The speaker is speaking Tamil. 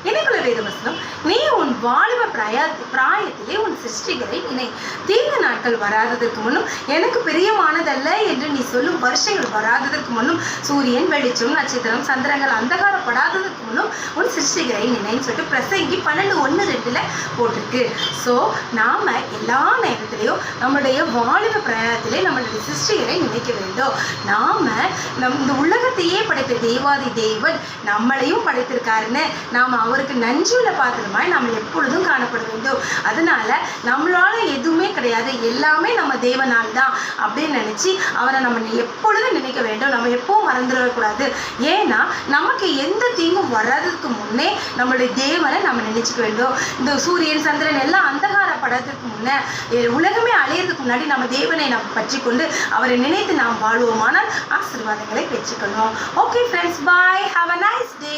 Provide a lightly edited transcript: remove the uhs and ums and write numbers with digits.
எனக்குள்ள வேதவசனம், நீ உன் வாலிப பிராயத்திலே உன் சிருஷ்டிகளை நினை. தீங்கு நாட்கள் வராததற்கு முன்னும் எனக்கு பிரியமானதல்ல என்று நீ சொல்லும் வருஷங்கள் வராததற்கு முன்னும் சூரியன் வெளிச்சம் நட்சத்திரம் சந்திரங்கள் அந்தகாரப்படாததற்கு முன்னும் உன் சிருஷ்டிகளை நினைன்னு சொல்லிட்டு பிரசங்கி 12:1-2 போட்டிருக்கு. ஸோ நாம எல்லா நேரத்திலையும் நம்மளுடைய வாலிப பிராயத்திலே நம்மளுடைய சிருஷ்டிகளை நினைக்க வேண்டும். நாம இந்த உலகத்தையே படைத்த தேவாதி தேவன் நம்மளையும் படைத்திருக்காருன்னு நாம் அவருக்கு நன்றியுள்ள பாத்திரமாய் நாம் எப்பொழுதும் காணப்பட வேண்டும். அதனால நம்மளால எதுவுமே கிடையாது, எல்லாமே நம்ம தேவனால் தான் அப்படின்னு நினைச்சு அவரை நம்ம எப்பொழுதும் நினைக்க வேண்டும். நம்ம எப்பவும் மறந்துடக்கூடாது. ஏன்னா நமக்கு எந்த தீங்கும் வர்றதுக்கு முன்னே நம்மளுடைய தேவனை நம்ம நினைச்சுக்க வேண்டும். இந்த சூரியன் சந்திரன் எல்லாம் அந்தகாரப்படறதுக்கு முன்னே, உலகமே அழியறதுக்கு முன்னாடி நம்ம தேவனை நாம் பற்றி கொண்டு அவரை நினைத்து நாம் வாழ்வோமானால் ஆசீர்வாதங்களை பெற்றுக்கணும். Okay friends, bye, have a nice day.